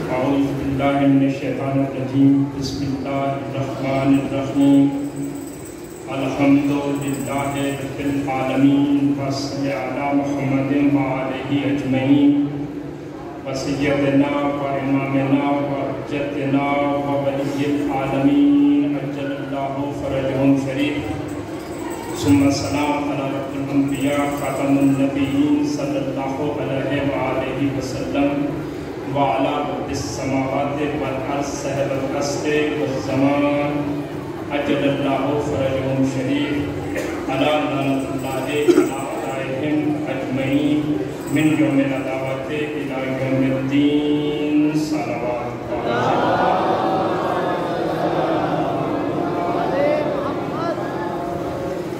اعوذ باللہ من الشیطان الرجیم بسم اللہ الرحمن الرحیم الحمدللہ رب العالمین وصلی علی محمد وآلہ اجمعین وسیدنا و امامنا و حجتنا و ولی العالمین عجل اللہ فرجہم شریف ثم السلام علی رب الانبیاء خاتم النبیین صلی اللہ علیہ وآلہ وسلم وعلى رب السماوات والارض صاحب العصر والزمان عجل اللہ فرجہم شریف علی لعنۃ اللہ علیہم اجمعین من یوم العداوۃ الی یوم الدین صلوات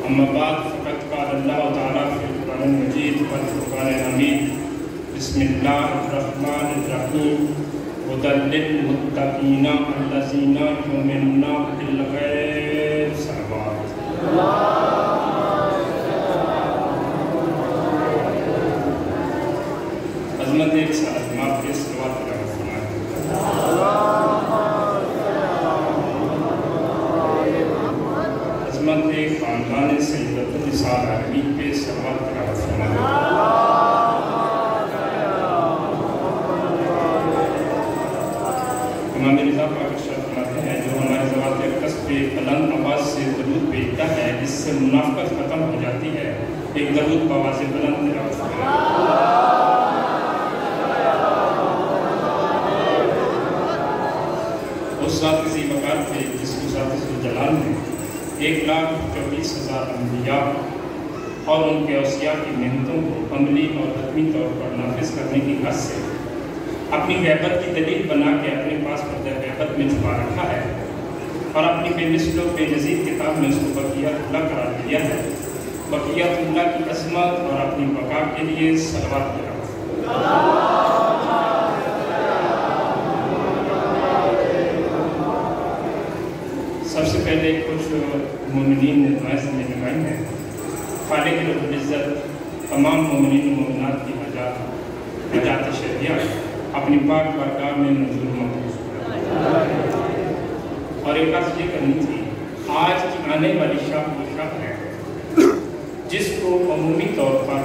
اما بعد فقد قال اللہ تعالی فی القرآن المجید والفرقان الحمید بسم اللہ الرحمن الرحیم ھدی للمتقین الذین یؤمنون بالغیب صلوات عظمت ایک ساتھ معاف کے صلوات کا فرمائے عظمت ایک خاندان سیدۃ النساء عربی پہ صلوات کا فرمائے امام رضا پاک ارشاد فرماتے ہیں جو ہمارے ذوات اقدس پہ بلند آواز سے درود بھیجتا ہے اس سے منافقت ختم ہو جاتی ہے ایک درود بآواز بلند تلاوت فرمائیں اس ذات ذی وقار پہ جس کو ذات ذوالجلال نے 1,24,000 انبیاء اور ان کے اوصیاء کی محنتوں کو عملی اور حتمی طور پر نافذ کرنے کی حد سے اپنی غیبت کی دلیل بنا کے اپنے پاس پردہ غیبت میں چھپا رکھا ہے اور اپنی بے مثل و بے نظیر کتاب میں اس کو بقیت اللہ قرار دیا ہے بقیت اللہ کی عظمت اور اپنی بقا کے لیے صلوات کرو سب سے پہلے کچھ مومنین نے دعائیں سے نمائی ہیں خالق رب العزت تمام مومنین و مومنات کی حاجات شرعیہ اپنی پاک بارگاہ میں منظور محفوظ اور ایک بات یہ کرنی تھی آج کی آنے والی شب وہ شب ہے جس کو عمومی طور پر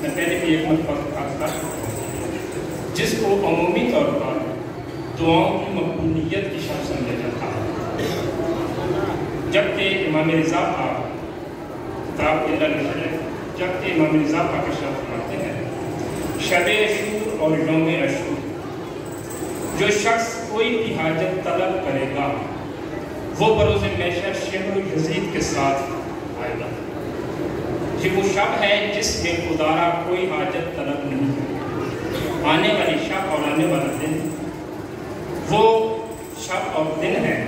میں پہلے بھی ایک مرتبہ جس کو عمومی طور پر دعاؤں کی مقبولیت کی شب سمجھا جاتا ہے جبکہ امام رضا کا کتاب کے اندر جبکہ امام رضا کا ارشاد فرماتے ہیں شب عاشور اور یوم عاشور جو شخص کوئی بھی حاجت طلب کرے گا وہ بروز محشر شبر و یزید کے ساتھ آئے گا یہ وہ شب ہے جس میں خدارا کوئی حاجت طلب نہیں کرے آنے والی شب اور آنے والا دن وہ شب اور دن ہے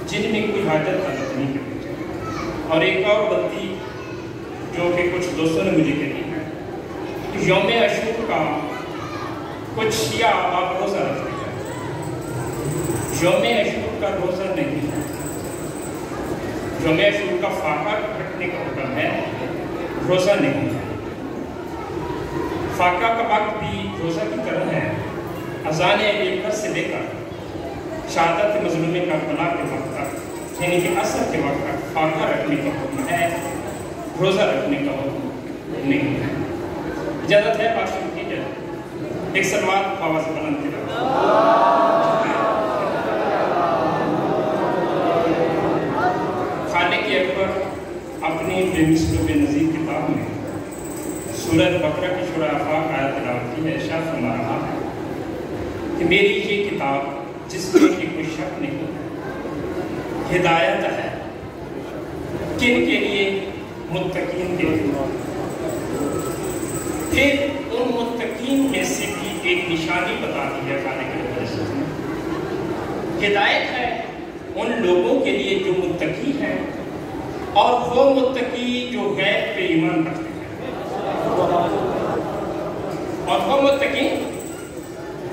جن میں کوئی حاجت طلب نہیں کرے اور ایک اور بتی جو کہ کچھ دوستوں نے مجھے کہی ہے یوم عاشور کا کچھ شیعہ آپ روزہ رکھتے ہیں یوم عاشور کا روزہ نہیں ہے یوم عاشور کا فاقہ رکھنے کا حکم ہے روزہ نہیں ہے فاقہ کا وقت بھی روزہ کی طرح ہے اذان ایک سے لے کر شہادت مظلوم کربلا کے وقت تک یعنی کہ عصر کے وقت تک فاقہ رکھنے کا حکم ہے روزہ رکھنے کا حکم نہیں ہے اجازت ہے بات شروع کی جائے ایک صلوات آواز بلند کی خالق اکبر اپنی بے مثل و بے نظیر کتاب میں سورۃ بقرہ کی شورہ آفاق آیت تلاوت کی ہے ارشاد فرما رہا ہے کہ میری یہ کتاب جس میں کہ کوئی شک نہیں ہدایت ہے کن کے لیے متقین کے لیے پھر ان متقین میں سے بھی ایک نشانی بتا دی ہے خالق رب العزت نے ہدایت ہے ان لوگوں کے لیے جو متقی ہیں اور وہ متقی جو غیب پہ ایمان رکھتے ہیں اور وہ متقی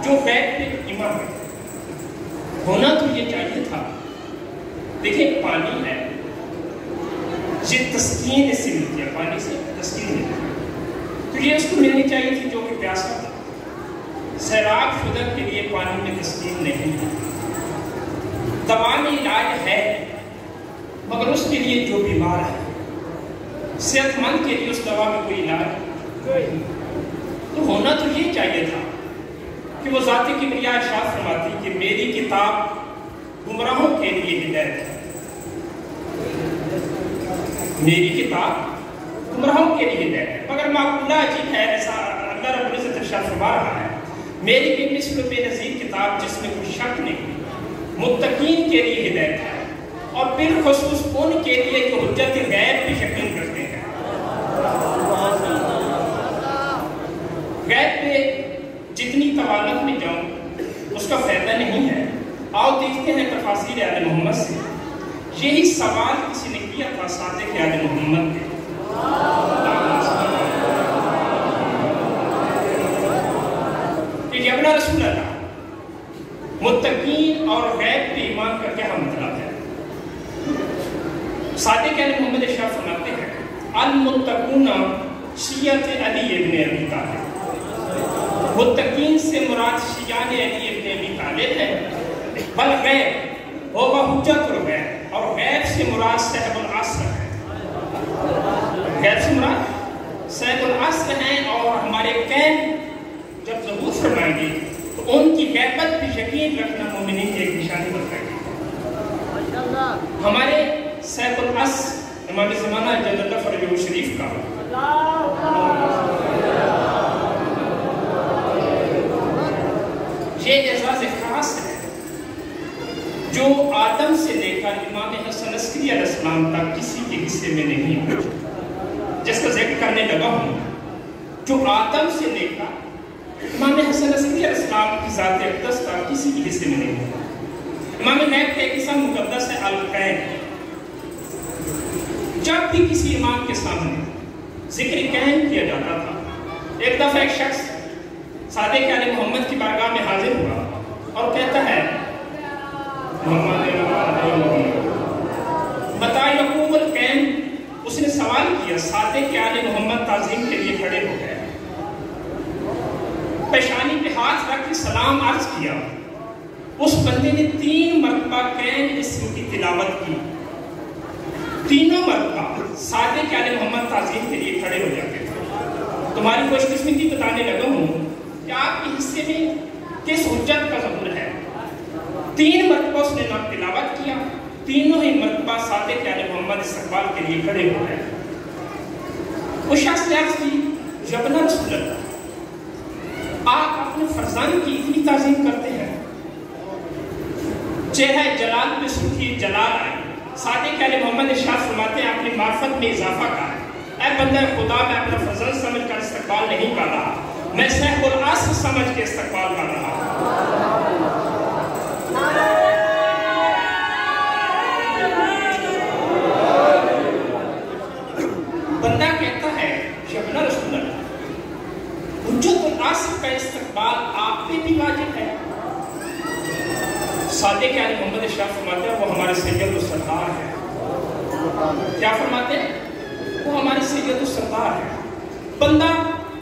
جو غیب پہ ایمان رکھتے ہیں ہونا تو یہ چاہیے تھا دیکھیں پانی ہے یہ تسکین اس سے ملتی ہے پانی سے تسکین ملتی ہے تو یہ اس کو ملنی چاہیے تھی جو کہ پیاسا تھا سیراب شدہ کے لیے پانی میں تسکین اس کے لیے جو بیمار ہے، صحت مند کے لیے اس دوا میں کوئی علاج تو ہونا تو یہ چاہیے تھا کہ وہ ذات کبریاء ارشاد فرماتی کہ میری کتاب گمراہوں کے لیے ہدایت ہے، میری کتاب گمراہوں کے لیے ہدایت ہے، مگر معقولہ عجیب ہے، ایسا اللہ رب العزت ارشاد فرما رہا ہے میری بے مثل و بے نظیر کتاب جس میں کوئی شک نہیں، متقین کے لیے ہدایت ہے، اور بالخصوص ان کے لیے جو حجت غیب پہ یقین کرتے ہیں۔ غیب پہ جتنی طوالت میں جاؤں اس کا فائدہ نہیں ہے۔ آؤ دیکھتے ہیں تفاسیر آل محمد سے۔ یہی سوال کسی نے کیا تھا صادق آل محمد نے، کہ ابن رسول اللہ متقین اور غیب پہ ایمان کر کے ہم مطلب ہے۔ صادق آل محمد ارشاد فرماتے ہیں المتقون شیعت علی ابن ابی طالب، متقین سے مراد شیعان علی ابن ابی طالب ہے، بل غیب وہ حجت الغیب، اور غیب سے مراد صاحب العصر ہے، غیب سے مراد صاحب العصر ہیں، اور ہمارے قیم جب ظہور فرمائیں گے تو ان کی غیبت پہ یقین رکھنا مومنین کی ایک نشانی بتائے گی۔ ہمارے صاحب العصر امام زمانہ جل اللہ فرجہ شریف کا یہ اعزاز خاص ہے جو آدم سے لے کر امام حسن عسکری علیہ السلام تک کسی کے حصے میں نہیں ہے، جس کا ذکر کرنے لگا ہوں، جو آدم سے لے کر امام حسن عسکری علیہ السلام کی ذات اقدس تک کسی کے حصے میں نہیں ہے۔ امام غیب کا ایک اسم مقدس ہے القیم۔ جب بھی کسی امام کے سامنے ذکر قیم کیا جاتا تھا، ایک دفعہ ایک شخص صادق آل محمد کی بارگاہ میں حاضر ہوا اور کہتا ہے بتا یقوم القیم۔ اس نے سوال کیا، صادق آل محمد تعظیم کے لیے کھڑے ہو گئے، پیشانی پہ ہاتھ رکھ کے سلام عرض کیا، اس بندے نے 3 مرتبہ قیم اسم کی تلاوت کی، تینوں مرتبہ صادق آل محمد تعظیم کے لیے کھڑے ہو جاتے تھے۔ تمہاری خوش قسمتی بتانے لگا ہوں کہ آپ کے حصے میں کس حجت کا ظہور ہے۔ 3 مرتبہ اس نے نام تلاوت کیا، تینوں ہی مرتبہ صادق آل محمد استقبال کے لیے کھڑے ہو گئے۔ اس شخص نے عرض کی ابن رسول اللہ، آپ اپنے فرزند کی اتنی تعظیم کرتے ہیں؟ چہرہ جلال پہ سرخی جلال آئی۔ صادق آل محمد ارشاد فرماتے ہیں اپنی معرفت میں اضافہ کر، اے بندہ خدا میں اپنا فرزند سمجھ کر استقبال نہیں کر رہا، میں صاحب العصر سمجھ کے استقبال کر رہا ہوں۔ بندہ کہتا ہے ابن رسول اللہ، حجت العصر کا استقبال آپ پہ بھی واجب ہے۔ صادق آل محمد ارشاد فرماتے ہیں وہ ہمارے سید و سردار ہے۔ کیا فرماتے ہیں؟ وہ ہمارے سید و سردار ہے۔ بندہ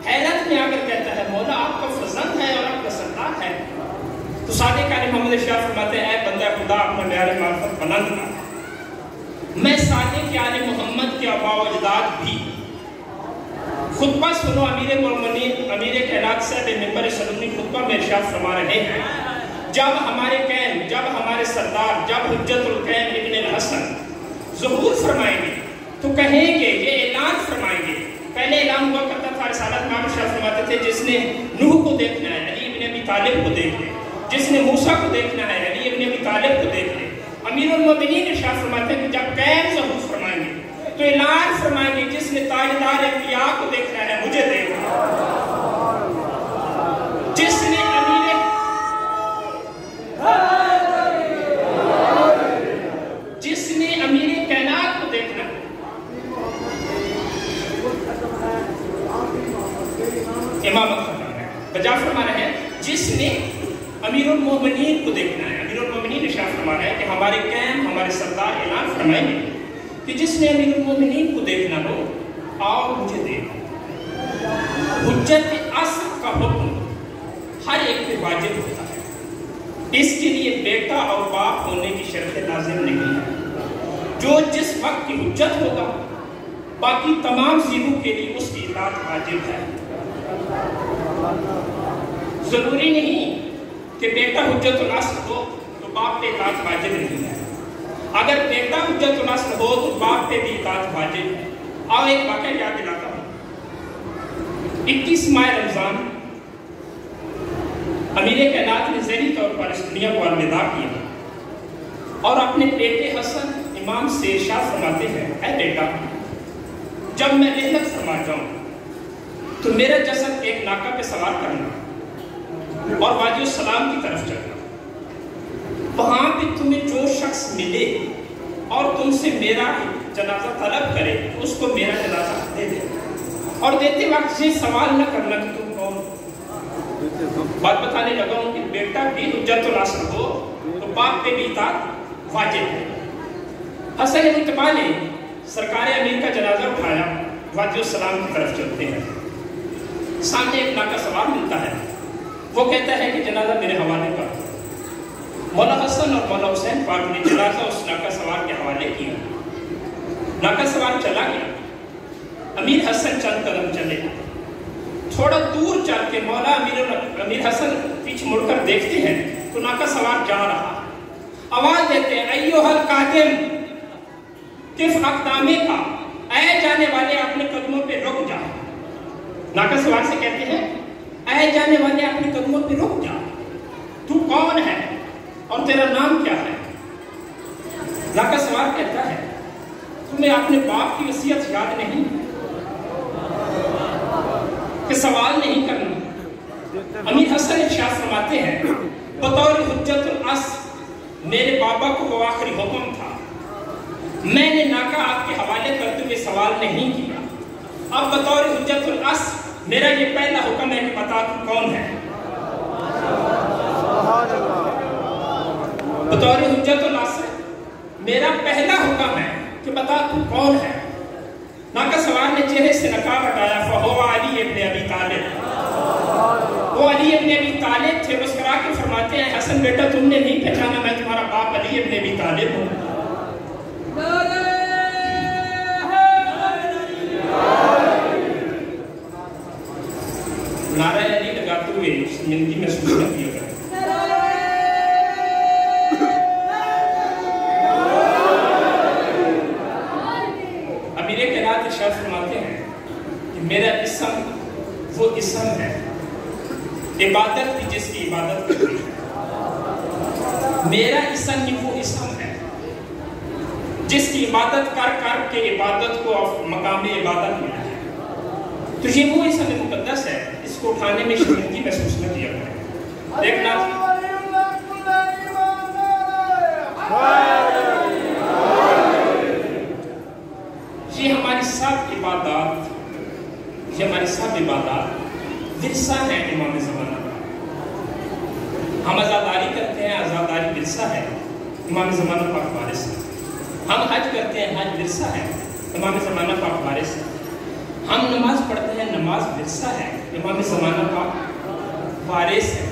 حیرت میں آ کر کہتا ہے مولا آپ کا فرزند ہے اور آپ کا سردار ہے، تو صادق آل محمد ارشاد فرماتے ہیں اے بندہ خدا اپنا معیار معرفت بلند کر۔ میں صادق آل محمد کے آباء و اجداد بھی خطبہ سنو، امیر مومنین امیر کائنات صاحب منبر صدوقی خطبہ میں ارشاد فرما رہے ہیں جب ہمارے قیم، جب ہمارے سردار، جب حجت القیم ابن الحسن ظہور فرمائیں گے تو کہیں گے، یہ اعلان فرمائیں گے۔ پہلے اعلان ہوا کرتا تھا، رسالت میں ارشاد فرماتے تھے جس نے نوح کو دیکھنا ہے علی ابن ابی طالب کو دیکھ لے، جس نے موسیٰ کو دیکھنا ہے علی ابن ابی طالب کو دیکھ لے۔ امیر المومنین ارشاد فرماتے ہیں کہ جب قیم ظہور فرمائیں گے تو اعلان فرمائیں گے جس نے تاجدار انبیاء کو دیکھنا ہے مجھے دیکھنا، جس نے امیر کائنات کو دیکھنا، امامت فرما ہے، بجا فرما رہے ہیں جس نے امیر المومنین کو دیکھنا ہے۔ امیر المومنین ارشاد فرما رہے ہیں کہ ہمارے قیم، ہمارے سردار اعلان فرمائیں گے کہ جس نے امیر المومنین کو دیکھنا ہو آؤ مجھے دیکھو۔ حجت عصر کا حکم ہر ایک پہ واجب ہوتا ہے، اس کے لیے بیٹا اور باپ ہونے کی شرط لازم نہیں ہے۔ جو جس وقت کی حجت ہوگا باقی تمام زیبوں کے لیے اس کی اطاعت واجب ہے۔ ضروری نہیں کہ بیٹا حجت الاصل ہو تو باپ پہ اطاعت واجب نہیں ہے، اگر بیٹا حجت الاصل ہو تو باپ پہ بھی اطاعت واجب ہے۔ آؤ ایک واقعہ یاد دلاتا ہوں۔ 21 ماہ رمضان امیر کائنات نے ذہنی طور پر اس دنیا کو الوداع کیا اور اپنے بیٹے حسن امام سے ارشاد فرماتے ہیں، اے بیٹا جب میں رحلت فرما جاؤں تو میرا جسد ایک ناکہ پہ سوار کرنا اور وادی السلام کی طرف چلنا، وہاں پہ تمہیں جو شخص ملے اور تم سے میرا جنازہ طلب کرے اس کو میرا جنازہ دے دے، اور دیتے وقت یہ سوال نہ کرنا کہ تم کون۔ بات بتانے لگا ہوں کہ بیٹا بھی حجت الاصل ہو تو باپ پہ بھی اطاعت واجب ہے۔ حسن مجتبیٰ نے سرکار امیر کا جنازہ اٹھایا، وادی السلام کی طرف چلتے ہیں، سامنے ایک ناکہ سوار ملتا ہے، وہ کہتا ہے کہ جنازہ میرے حوالے کر۔ مولا حسن اور مولا حسین پاک نے جنازہ اس ناکہ سوار کے حوالے کیا، ناکہ سوار چلا گیا، امیر حسن چند قدم چلے، تھوڑا دور چل کے مولا امیر حسن پیچھے مڑ کر دیکھتے ہیں تو ناکہ سوار جا رہا، آواز دیتے ہیں ایوہ القادم کف اقدامے کا، اے جانے والے اپنے قدموں پہ رک جا۔ ناکہ سوار سے کہتے ہیں اے جانے والے اپنے قدموں پہ رک جا، تو کون ہے اور تیرا نام کیا ہے؟ ناکہ سوار کہتا ہے تمہیں اپنے باپ کی وصیت یاد نہیں کہ سوال نہیں کرنا؟ امیر حسن ارشاد فرماتے ہیں بطور حجت الاصل میرے بابا کو وہ آخری حکم تھا، میں نے ناکہ آپ کے حوالے کرتے ہوئے سوال نہیں کیا، اب بطور حجت الاصل میرا یہ پہلا حکم ہے کہ بتا تو کون ہے۔ بطور حجت الاصل میرا پہلا حکم ہے کہ بتا تو کون ہے۔ ناکہ سوار نے چہرے سے نقاب ہٹایا، فَهُوَ عَلِيُّ بْنُ أَبِي طالب، وہ علی ابن ابی طالب تھے۔ مسکرا کے فرماتے ہیں حسن بیٹا تم نے نہیں پہچانا، میں تمہارا باپ علی ابن ابی طالب ہوں۔ نعرہ علی لگاتے ہوئے شرمندگی محسوس نہ کیا کریں۔ امیر کائنات ارشاد فرماتے ہیں کہ میرا اسم وہ اسم ہے، عبادت بھی جس کی عبادت کرتی ہے، میرا اسم ہی وہ اسم ہے جس کی عبادت کر کر کے عبادت کو مقام عبادت ملا ہے۔ تو یہ وہ اسم مقدس ہے، اس کو اٹھانے میں شرمندگی محسوس نہ کیا کریں۔ دیکھنا یہ ہماری سب عبادات، یہ ہماری سب عبادات ورثہ ہے امام زمانہ کا۔ ہم عزاداری کرتے ہیں، عزاداری ورثہ ہے، امام زمانہ پاک وارث ہے۔ ہم حج کرتے ہیں، حج ورثہ ہے، امام زمانہ پاک وارث ہے۔ ہم نماز پڑھتے ہیں، نماز ورثہ ہے، امام زمانہ پاک وارث ہے۔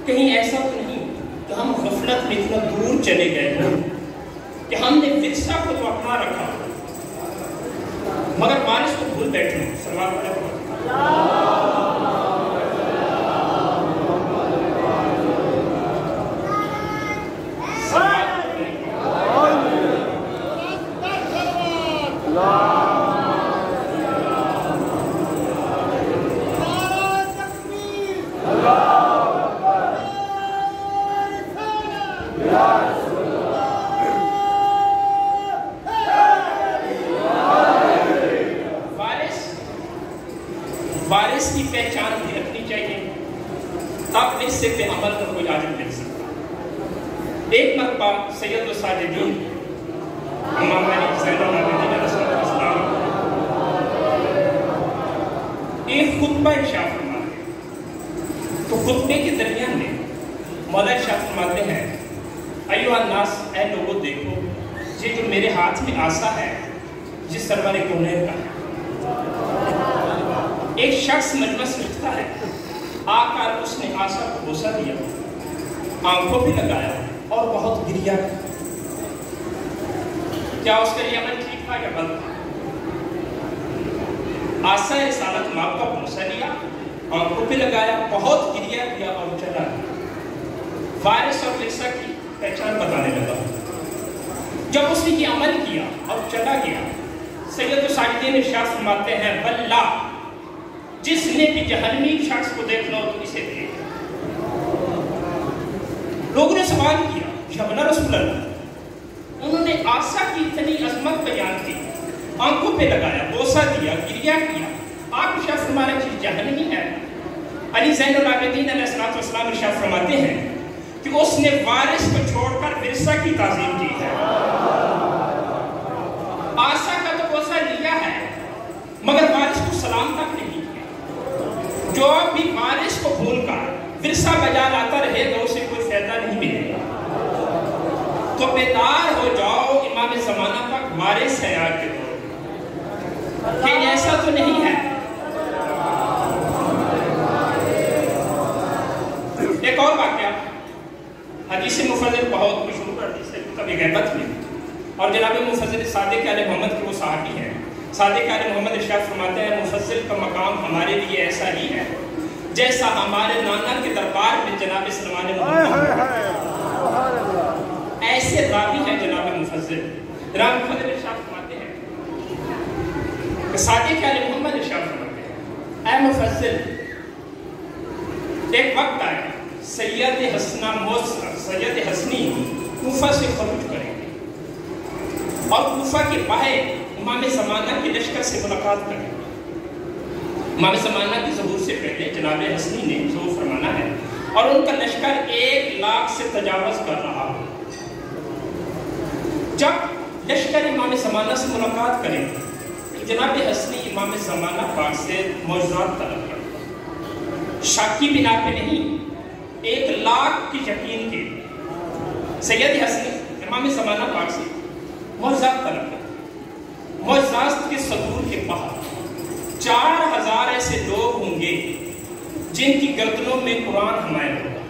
کہیں ایسا تو نہیں کہ ہم غفلت میں اتنا دور چلے گئے ہوں کہ ہم نے ورثہ کو تو اپنا رکھا مگر وارث کو بھول بیٹھے ہیں۔ صلوات پڑھیں۔ وارث کی پہچان بھی رکھنی چاہیے، تب ورثے پہ عمل کا کوئی عالم مل سکتا۔ ایک مرتبہ سید الساجدین امام علی زین العابدین علیہ السلام ایک خطبہ ارشاد فرماتے ہیں، تو خطبے کے درمیان میں مولا ارشاد فرماتے ہیں ایھا الناس، اے لوگوں دیکھو یہ جو میرے ہاتھ میں عصا ہے یہ سرور کونین کا ہے۔ ایک شخص مجلس میں اٹھتا ہے، آ کر اس نے عصا کو بوسہ دیا، آنکھوں پہ لگایا اور بہت گریا۔ کیا اس کا یہ عمل ٹھیک تھا یا غلط تھا؟ آسا رسالت ماں کا بوسہ لیا، آنکھوں پہ لگایا، بہت گریا کیا اور چلا گیا۔ وارث اور ورثہ کی پہچان بتانے لگا۔ جب اس نے یہ عمل کیا اور چلا گیا، سید الساجدین ارشاد فرماتے ہیں واللہ جس نے بھی جہنمی شخص کو دیکھنا ہو تو اسے دیکھ۔ لوگوں نے سوال کیا یا بنا رسول اللہ، انہوں نے آسا کی اتنی عظمت بیان کی، آنکھوں پہ لگایا، بوسہ دیا، گریا کیا، آپ ارشاد فرمانے کی جہنمی ہے۔ علی زین العابدین علیہ السلام ارشاد فرماتے ہیں کہ اس نے وارث کو چھوڑ کر ورثہ کی تعظیم کی ہے۔ آسا کا تو بوسہ لیا ہے مگر وارث کو سلام تک نہیں کیا۔ جو بھی وارث کو بھول کر ورثہ بجا لاتا رہے تو اسے کوئی فائدہ نہیں ملے گا۔ تو بیدار ہو جاؤ، امام زمانہ تک وارث ہے آج کے دور میں، کہ ایسا تو نہیں ہے۔ ایک اور واقعہ، حدیث مفضل بہت مشہور حدیث ہے کبھی غیبت میں، اور جناب مفضل صادق آل محمد کے وہ صحابی ہیں۔ صادق آل محمد ارشاد فرماتے ہیں مفضل کا مقام ہمارے لیے ایسا ہی ہے جیسا ہمارے نانا کے دربار میں جناب سلمان محمد، ایسے راوی ہیں جناب مفضل۔ جناب مفضل ارشاد فرماتے ہیں کہ صادق آل محمد ارشاد فرماتے ہیں اے مفضل، ایک وقت آئے سید حسنی کوفہ سے خروج کریں گے اور کوفہ کے باہر امام زمانہ کے لشکر سے ملاقات کریں گے۔ امام زمانہ کی ظہور سے پہلے جناب حسنی نے ظہور فرمانا ہے اور ان کا لشکر 1,00,000 سے تجاوز کر رہا ہو۔ جب لشکر امام زمانہ سے ملاقات کریں گے تو جناب حسنی امام زمانہ پاک سے معجزات طلب کریں گے، شک کی بنا پہ نہیں، 1,00,000 کی یقین کے سید حسنی امام زمانہ پاک سے معجزات طلب کریں۔ معجزات کے صدور کے باہر 4,000 ایسے لوگ ہوں گے جن کی گردنوں میں قرآن حمایل ہوگا۔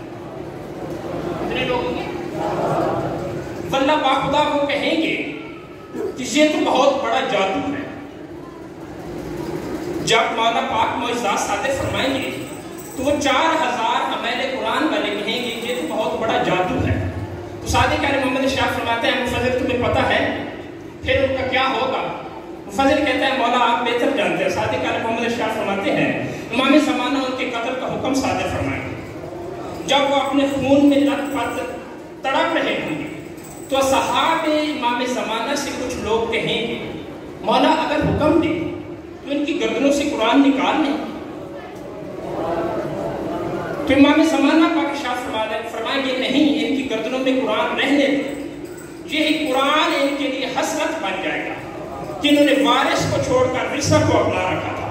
کتنے لوگ ہوں گے؟ واللہ باخدا وہ کہیں گے کہ یہ تو بہت بڑا جادو ہے۔ جب مولا پاک معجزات صادر فرمائیں گے تو وہ 4,000 حمایل قرآن والے کہیں گے یہ تو بہت بڑا جادو ہے۔ تو صادق آل محمد ارشاد فرماتے ہیں مفضل تمہیں پتہ ہے پھر ان کا کیا ہوگا؟ مفضل کہتا ہے مولا آپ بہتر جانتے ہیں۔ صادق آل محمد ارشاد فرماتے ہیں امام زمانہ ان کے قتل کا حکم صادر فرمائیں گے۔ جب وہ اپنے خون میں لت پت تڑپ رہے ہوں گے تو صحابہ امام زمانہ سے کچھ لوگ کہیں گے مولا اگر حکم دے تو ان کی گردنوں سے قرآن نکال لیں۔ تو امام زمانہ پاک ارشاد فرمائیں گے نہیں، ان کی گردنوں میں قرآن رہنے دیں، یہی قرآن ان کے لیے حسرت بن جائے گا کہ انہوں نے وارث کو چھوڑ کر ورثہ کو اپنا رکھا تھا۔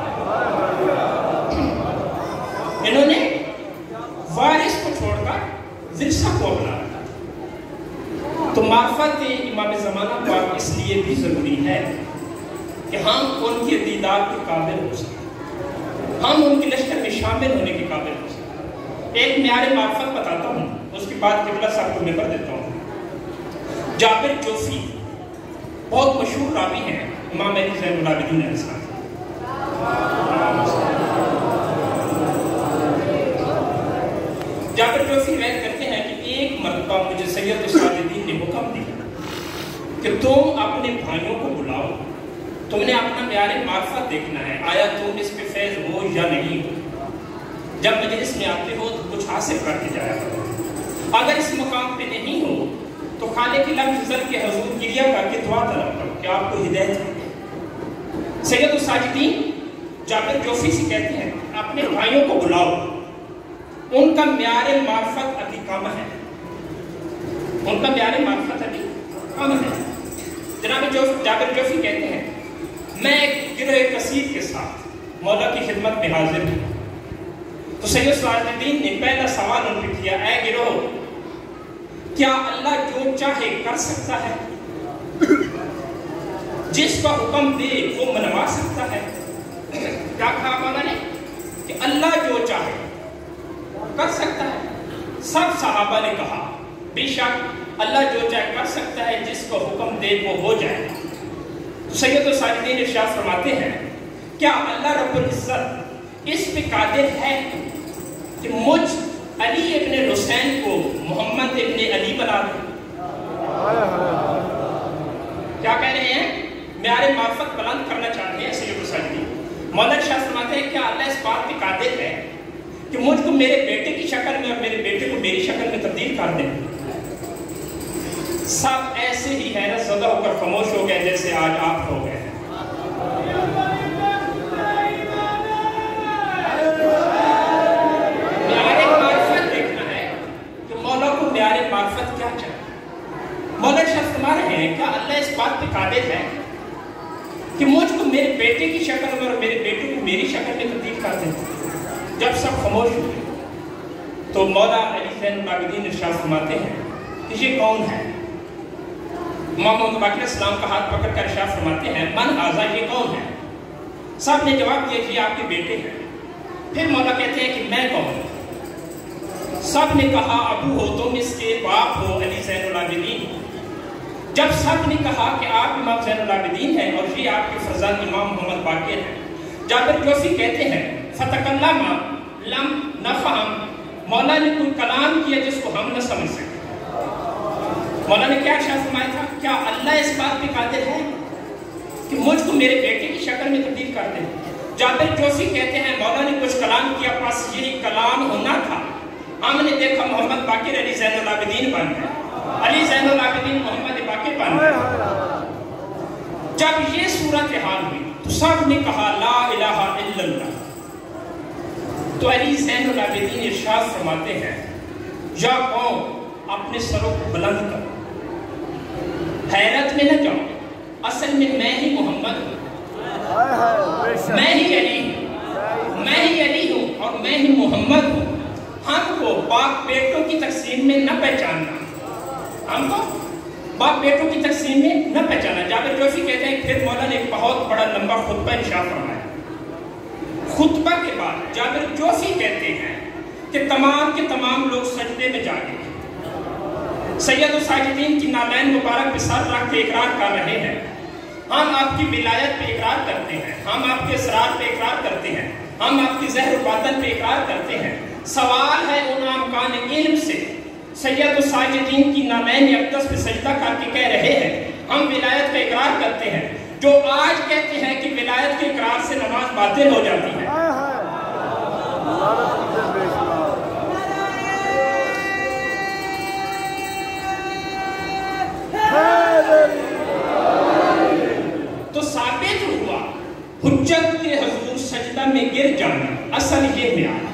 انہوں نے وارث کو چھوڑ کر ورثہ کو اپنا رکھا تھا۔ تو معرفت امام زمانہ پاک اس لیے بھی ضروری ہے کہ ہم ان کے دیدار کے قابل ہو سکیں، ہم ان کے لشکر میں شامل ہونے کے قابل ہو سکیں۔ ایک معیار معرفت بتاتا ہوں، اس کے بعد قبلہ صاحب کو ممبر دیتا ہوں۔ جابر جوفی بہت مشہور راوی ہیں امام علی زین العابدین علیہ السلام۔ جابر جوفی روایت کرتے ہیں کہ ایک مرتبہ مجھے سید الساجدین نے حکم دیا کہ تم اپنے بھائیوں کو بلاؤ، تم نے اپنا معیار معرفت دیکھنا ہے، آیا تم اس پہ فیض ہو یا نہیں ہو۔ جب مجلس میں آتے ہو تو کچھ حاصل کر کے جایا کرو، اگر اس مقام پہ نہیں ہو تو خالق لفظ زل کے حضور گریہ کر کے دعا طلب کرو کہ آپ کو ہدایت ہے۔ سید الساجدین جابر جوفی سے کہتے ہیں اپنے بھائیوں کو بلاؤ، ان کا معیار معرفت ابھی کم ہے، ان کا معیار معرفت ابھی کم ہے۔ جناب جابر جوفی کہتے ہیں میں ایک گروہ کثیر کے ساتھ مولا کی خدمت میں حاضر ہوں۔ تو سید الساجدین نے پہلا سوال ان پہ کیا، اے گروہ کیا اللہ جو چاہے کر سکتا ہے؟ جس کا حکم دے وہ منوا سکتا ہے؟ کیا کہا مولا نے کہ اللہ جو چاہے کر سکتا ہے۔ سب صحابہ نے کہا بے شک اللہ جو چاہے کر سکتا ہے، جس کو حکم دے وہ ہو جائے۔ سید الساجدین ارشاد فرماتے ہیں کیا اللہ رب العزت اس پہ قادر ہے کہ مجھ علی ابن حسین کو محمد ابن علی بنا دے؟ کیا کہہ رہے ہیں؟ معیار معرفت بلند کرنا چاہتے ہیں سید الساجدین۔ مولانا شاہ فرماتے ہیں کیا اللہ اس بات پہ قادر ہے کہ مجھ کو میرے بیٹے کی شکل میں اور میرے بیٹے کو میری شکل میں تبدیل کر دیں؟ سب ایسے ہی حیرت زدہ ہو کر خاموش ہو گئے جیسے آج آپ ہو گئے ہیں۔ معیار معرفت دیکھنا ہے کہ مولا کو معیار معرفت کیا چاہیے۔ مولانا شاہ فرما رہے ہیں کیا اللہ اس بات پہ قادر ہے کہ مجھ کو میرے بیٹے کی شکل میں اور میرے بیٹے کو میری شکل میں تبدیل کر دیں؟ جب سب خاموش ہوئے تو مولا علی زین العابدین ارشاد فرماتے ہیں کہ یہ کون ہے؟ امام محمد باقر علیہ السلام کا ہاتھ پکڑ کر ارشاد فرماتے ہیں من ھذا، یہ کون ہے؟ صاحب نے جواب دیا یہ آپ کے بیٹے ہیں۔ پھر مولا کہتے ہیں کہ میں کون ہوں؟ سب نے کہا ابو ہو تم، اس کے باپ ہو علی زین العابدین۔ جب سب نے کہا کہ آپ امام زین العابدین ہیں اور یہ آپ کے فرزند امام محمد باقر ہیں، جابر جوفی کہتے ہیں فتکلم لم نفہم، مولا نے کوئی کلام کیا جس کو ہم نہ سمجھ سکے۔ مولا نے کیا ارشاد فرمایا تھا؟ کیا اللہ اس بات پہ قادر ہے کہ مجھ کو میرے بیٹے کی شکل میں تبدیل کر دے؟ جابر جوفی کہتے ہیں مولا نے کچھ کلام کیا، پاس یہی کلام ہونا تھا، ہم نے دیکھا محمد باقر علی زین العابدین بن گئے، علی زین العابدین محمد باقر بن گئے۔ جب یہ صورتحال ہوئی تو سب نے کہا لا الہ الا اللہ۔ تو علی زین العابدین ارشاد فرماتے ہیں یا قوم اپنے سروں کو بلند کرو، حیرت میں نہ جاؤ، اصل میں ہی محمد ہوں، میں ہی علی ہوں، میں ہی علی ہوں اور میں ہی محمد ہوں۔ ہم کو باپ بیٹوں کی تقسیم میں نہ پہچاننا، ہم کو باپ بیٹوں کی تقسیم میں نہ پہچانا۔ جابر جوفی کہتے ہیں پھر مولا نے ایک بہت بڑا لمبا خطبہ ارشاد فرمایا۔ خطبہ کے بعد جابر جوفی کہتے ہیں کہ تمام کے تمام لوگ سجدے میں جا گئے۔ سید الساجدین کی نالین مبارک پہ سر رکھ کے اقرار کر رہے ہیں ہم آپ کی ولایت پہ اقرار کرتے ہیں، ہم آپ کے اسرار پہ اقرار کرتے ہیں، ہم آپ کی زہر و باطن پہ اقرار کرتے ہیں۔ سوال ہے ان امکان علم سے، سید الساجدین کی نالین اقدس پہ سجدہ کر کے کہہ رہے ہیں ہم ولایت پہ اقرار کرتے ہیں، جو آج کہتے ہیں کہ ولایت کے اقرار سے نماز باطل ہو جاتی ہے۔ تو ثابت ہوا حجت کے حضور سجدہ میں گر جانا اصل یہ معیار ہے۔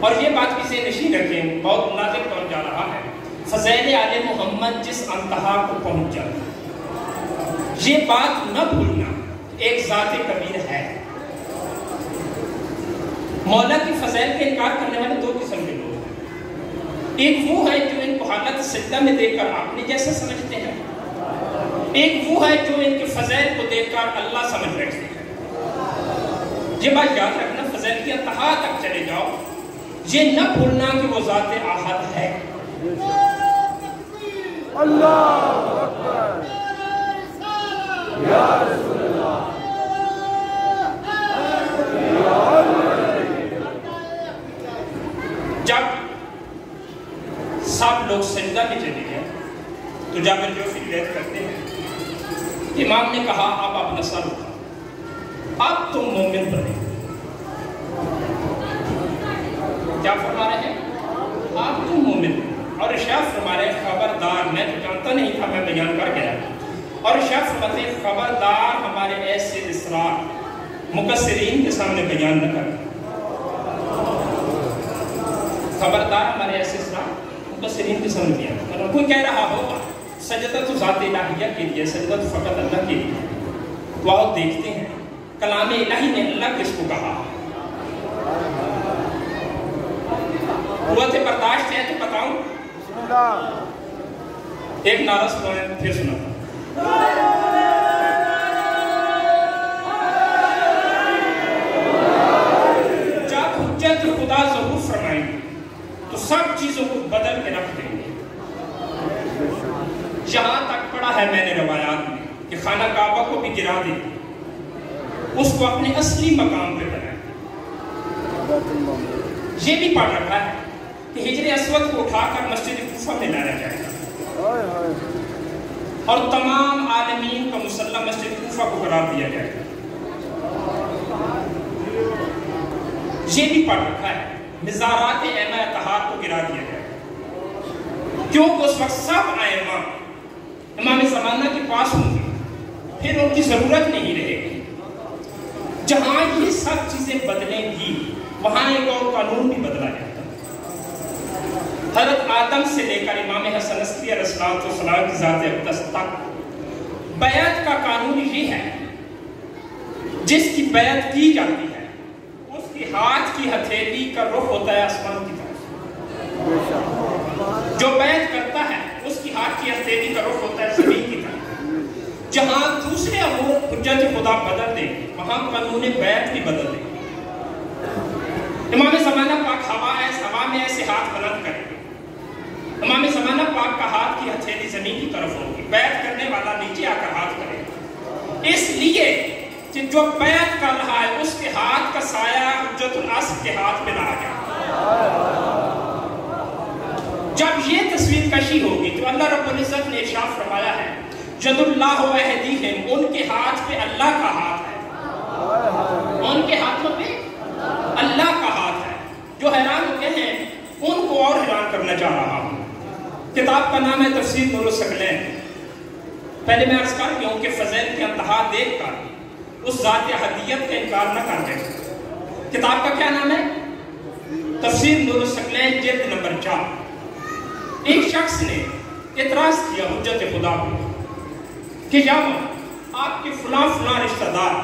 اور یہ بات کسی نشین رکھیں، بہت مناسب طور جا رہا ہے، فضائل آل محمد جس انتہا کو پہنچ جاتا ہے، یہ بات نہ بھولنا ایک ذات کبیر ہے۔ مولا کی فضائل کا انکار کرنے والے دو قسم کے لوگ ہیں، ایک وہ ہے جو ان کو حالت سجدہ میں دیکھ کر اپنے جیسا سمجھتے ہیں، ایک وہ ہے جو ان کے فضائل کو دیکھ کر اللہ سمجھ بیٹھتے ہیں۔ یہ بات یاد رکھنا، فضائل کی انتہا تک چلے جاؤ، یہ نہ بھولنا کہ وہ ذات احد ہے۔ اللہ اکبر یا رسول اللہ۔ جب سب لوگ سجدہ میں چلے گئے تو جابر جوفی روایت کرتے ہیں امام نے کہا اب اپنا سر اٹھا، اب تم مومن بنے۔ کیا فرما رہے ہیں؟ اب تم مومن بنے۔ اور ارشاد فرما رہے ہیں خبردار، میں تو جانتا نہیں تھا، میں بیان کر گیا، اور ارشاد فرماتے ہیں خبردار ہمارے ایسے اسرار مقصرین کے سامنے بیان نہ کرنا، خبردار ہمارے ایسے اسرار مقصرین کے سامنے بیان نہ کرنا۔ کوئی کہہ رہا ہوگا سجدہ تو ذات الہیہ کے لیے، سجدہ تو فقط اللہ کے لیے، تو آؤ دیکھتے ہیں کلام الہی نے اللہ کس کو کہا۔ قوت برداشت ہے تو بتاؤں، ایک نعرہ سنائیں پھر سناتا۔ جب حجت خدا ظہور فرمائیں گے تو سب چیزوں کو بدل کے رکھ دیں گے، یہاں تک پڑھا ہے میں نے روایات میں کہ خانہ کعبہ کو بھی گرا دے، اس کو اپنے اصلی مقام پہ بنائے۔ یہ بھی پڑھ رکھا ہے کہ حجر اسود کو اٹھا کر مسجد کوفہ میں لایا جائے گا اور تمام عالمین کا مصلی مسجد کوفہ کو قرار دیا جائے گا۔ یہ بھی پڑھ رکھا ہے مزارات ائمہ اتحاد کو گرا دیا جائے گا، کیونکہ اس وقت سب ائمہ امام زمانہ کے پاس ہوں گے، پھر ان کی ضرورت نہیں رہے گی۔ جہاں یہ سب چیزیں بدلیں گی وہاں ایک اور قانون بھی بدلا جائے گا۔ حضرت آدم سے لے کر امام حسن عسکری علیہ السلام کی ذات اقدس تک بیعت کا قانون یہ ہے، جس کی بیعت کی جاتی ہے اس کی ہاتھ کی ہتھیلی کا رخ ہوتا ہے آسمان کی طرف، جو بیعت کرتا ہے اس کی ہاتھ کی ہتھیلی کا رخ ہوتا ہے زمین کی طرف۔ جہاں دوسرے امور حجت خدا بدل دے وہاں قانون بیعت بھی بدل دے۔ امام زمانہ پاک ہوا میں ایسے ہاتھ بلند کرے، امام زمانہ پاک کا ہاتھ کی ہتھیلی زمین کی طرف ہوگی، بیعت کرنے والا نیچے آ کر ہاتھ کرے، اس لیے کہ جو بیعت کر رہا ہے اس کے ہاتھ کا سایہ حجت العصر کے ہاتھ میں لایا جائے۔ جب یہ تصویر کشی ہوگی تو اللہ رب العزت نے ارشاد فرمایا ہے جد اللہ ایدیہم، ان کے ہاتھ پہ اللہ کا ہاتھ ہے، ان کے ہاتھوں پہ اللہ کا ہاتھ ہے۔ جو حیران ہوتے ہیں ان کو اور حیران کرنا چاہ رہا ہوں۔ کتاب کا نام ہے تفسیر نور الثقلین۔ پہلے میں عرض کر دوں کہ فضائل کے انتہا دیکھ کر اس ذات احدیت کا انکار نہ کر دیں۔ کتاب کا کیا نام ہے؟ تفسیر نور الثقلین جلد نمبر 4۔ ایک شخص نے اعتراض کیا حجت خدا پہ کہ جب آپ کے فلاں رشتہ دار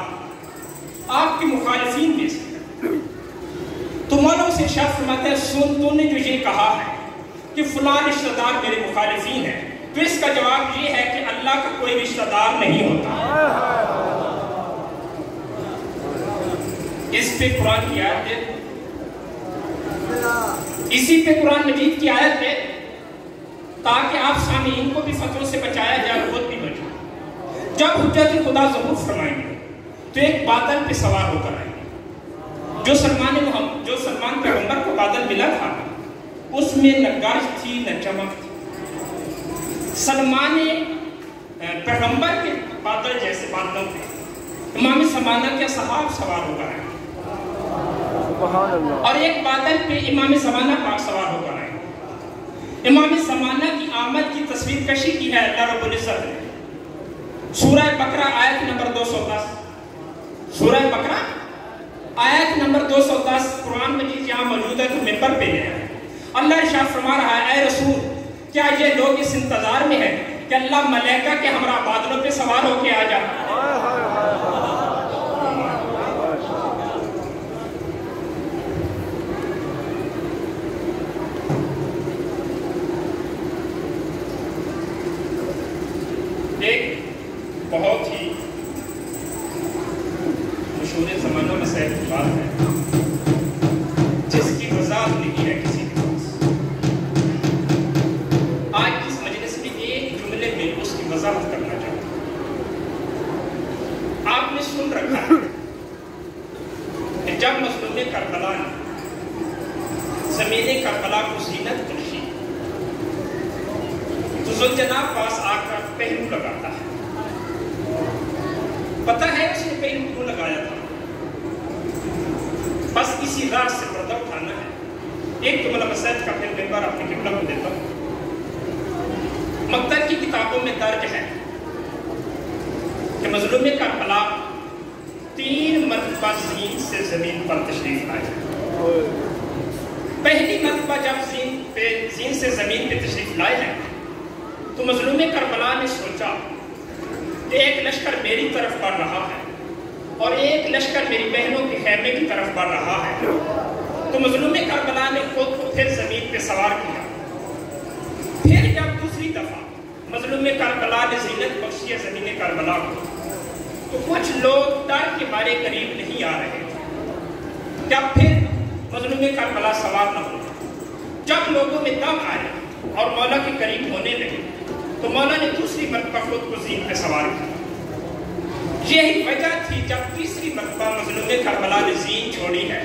آپ کے مخالفین میں سے، تو مولا اسے ارشاد فرماتا ہے سن تو نے جو یہ کہا ہے کہ فلاں رشتہ دار میرے مخالفین ہیں، تو اس کا جواب یہ ہے کہ اللہ کا کوئی رشتہ دار نہیں ہوتا۔ اس پہ قرآن کی آیت ہے، اسی پہ قرآن مجید کی آیت ہے تاکہ آپ سامعین کو بھی فتووں سے بچایا جائے اور خود بھی بچائے۔ جب حجت خدا ظہور فرمائیں گے تو ایک بادل پہ سوار ہو کر آئیں گے۔ جو سلمان پیغمبر کو بادل ملا تھا اس میں نہ گرج تھی نہ چمک تھی۔ سلمان پیغمبر کے بادل جیسے بادلوں پہ امام زمانہ کے صحاب سوار ہو کر آئیں گے، اور ایک بادل پہ امام زمانہ پاک سوار ہو کر آئیں گے۔ امام زمانہ کی آمد کی تصویر کشی کی ہے اللہ رب العزت نے سورہ بقرہ آیت نمبر 210۔ سورہ بقرہ آیت نمبر 210 قرآن مجید یہاں موجود ہے تو ممبر پہ ہے۔ اللہ ارشاد فرما رہا ہے اے رسول کیا یہ لوگ اس انتظار میں ہیں کہ اللہ ملائکہ کے ہمراہ بادلوں پہ سوار ہو کے آ جائے۔ ایک بہت ہی مشہور زمانوں میں سے ایک بات ہے جس کی وضاحت نہیں ہے کسی کے پاس۔ آج اس مجلس میں ایک جملے میں اس کی وضاحت کرنا چاہتا ہوں۔ آپ نے سن رکھا ہے کہ جب مظلوم کربلا نے زمین کربلا کو زینت بخشی تو ذوالجناب پاس آ کر پہلو لگاتا ہے۔ پتہ ہے اس نے پہلو کیوں لگایا تھا؟ بس اسی راز سے پردہ اٹھانا ہے۔ ایک جملہ مسجد کا پھر ممبر اپنے قبلہ کو دیتا ہوں۔ مقتل کی کتابوں میں درج ہے کہ مظلوم کربلا 3 مرتبہ زین سے زمین پر تشریف لائے۔ پہلی مرتبہ جب زین سے زمین پہ تشریف لائے ہیں تو مظلوم کربلا نے سوچا کہ ایک لشکر میری طرف بڑھ رہا ہے اور ایک لشکر میری بہنوں کے خیمے کی طرف بڑھ رہا ہے، تو مظلوم کربلا نے خود کو پھر زمین پہ سوار کیا۔ پھر جب دوسری دفعہ مظلوم کربلا نے زینت بخشی ہے زمین کربلا کو تو کچھ لوگ ڈر کے مارے قریب نہیں آ رہے تھے۔ جب پھر مظلوم کربلا سوار نہ ہو، جب لوگوں میں دم آئے اور مولا کے قریب ہونے لگے تو مولا نے دوسری مرتبہ خود کو زین پہ سوار کیا۔ یہی وجہ تھی جب تیسری مرتبہ مظلوم کربلا نے زین چھوڑی ہے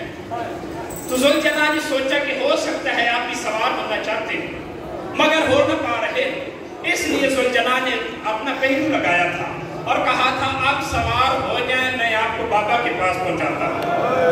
تو ذوالجلال نے سوچا کہ ہو سکتا ہے آپ بھی سوار ہونا چاہتے ہیں مگر ہو نہ پا رہے، اس لیے ذوالجلال نے اپنا پہلو لگایا تھا اور کہا تھا آپ سوار ہو جائیں، میں آپ کو بابا کے پاس پہنچاتا ہوں۔